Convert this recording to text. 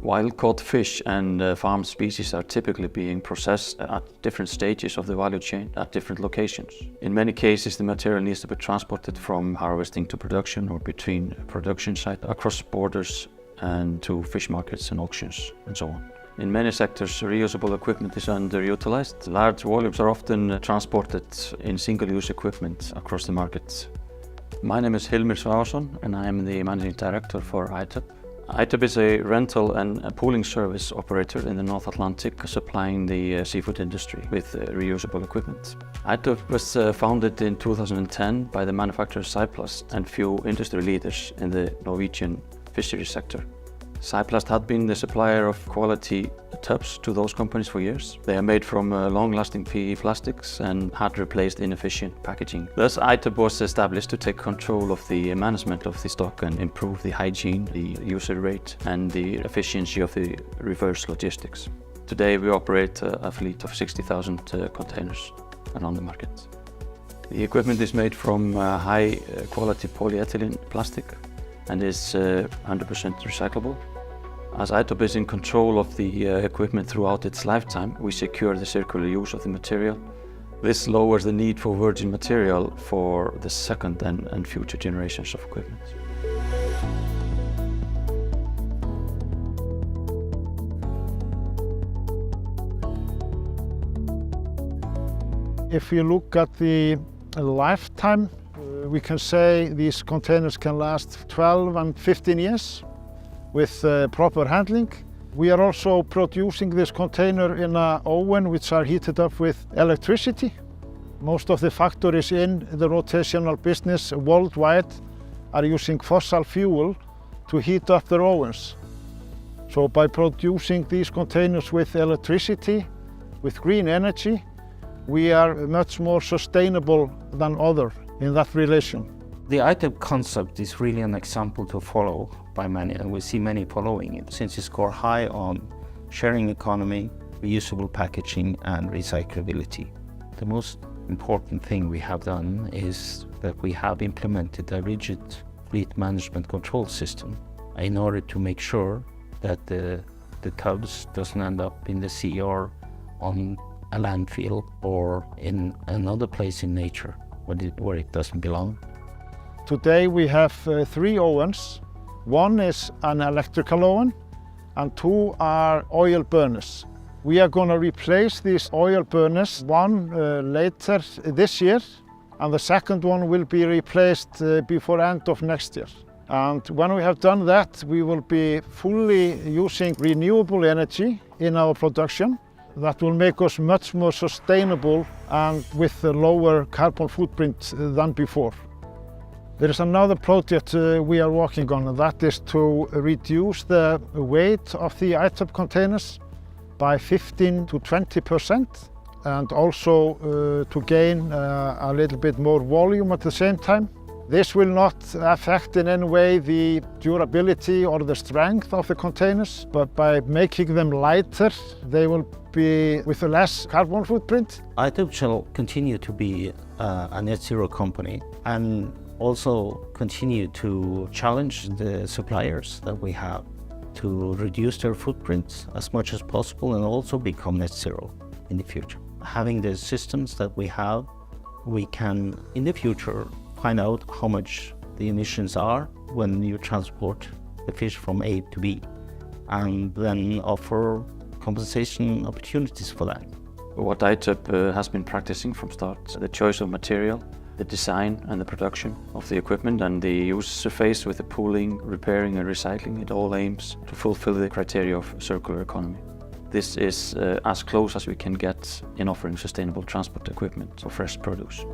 Wild-caught fish and farm species are typically being processed at different stages of the value chain at different locations. In many cases, the material needs to be transported from harvesting to production or between production sites across borders and to fish markets and auctions and so on. In many sectors, reusable equipment is underutilized. Large volumes are often transported in single-use equipment across the market. My name is Hilmir Svavarsson and I am the Managing Director for iTUB. iTUB is a rental and a pooling service operator in the North Atlantic, supplying the seafood industry with reusable equipment. iTUB was founded in 2010 by the manufacturer Saeplast and few industry leaders in the Norwegian fisheries sector. Saeplast had been the supplier of quality tubs to those companies for years. They are made from long-lasting PE plastics and had replaced inefficient packaging. Thus, iTUB was established to take control of the management of the stock and improve the hygiene, the user rate, and the efficiency of the reverse logistics. Today, we operate a fleet of 60,000 containers around the market. The equipment is made from high-quality polyethylene plastic and is 100% recyclable. As iTUB is in control of the equipment throughout its lifetime, we secure the circular use of the material. This lowers the need for virgin material for the second and future generations of equipment. If you look at the lifetime, we can say these containers can last 12 and 15 years with proper handling. We are also producing this container in an oven which are heated up with electricity. Most of the factories in the rotational business worldwide are using fossil fuel to heat up their ovens. So by producing these containers with electricity, with green energy, we are much more sustainable than others in that relation. The iTUB concept is really an example to follow by many, and we see many following it, since it scores high on sharing economy, reusable packaging, and recyclability. The most important thing we have done is that we have implemented a rigid fleet management control system in order to make sure that the tubs doesn't end up in the sea or on a landfill or in another place in nature where it doesn't belong. Today we have 3 ovens. One is an electrical oven and 2 are oil burners. We are going to replace these oil burners, one later this year, and the second one will be replaced before end of next year. And when we have done that, we will be fully using renewable energy in our production. That will make us much more sustainable and with a lower carbon footprint than before. There is another project we are working on, and that is to reduce the weight of the iTUB containers by 15 to 20%, and also to gain a little bit more volume at the same time. This will not affect in any way the durability or the strength of the containers, but by making them lighter, they will be with a less carbon footprint. iTUB shall continue to be a net zero company and also continue to challenge the suppliers that we have to reduce their footprints as much as possible and also become net zero in the future. Having the systems that we have, we can in the future find out how much the emissions are when you transport the fish from A to B, and then offer compensation opportunities for that. What iTUB has been practicing from start, the choice of material, the design and the production of the equipment, and the user phase with the pooling, repairing and recycling, it all aims to fulfill the criteria of circular economy. This is as close as we can get in offering sustainable transport equipment for fresh produce.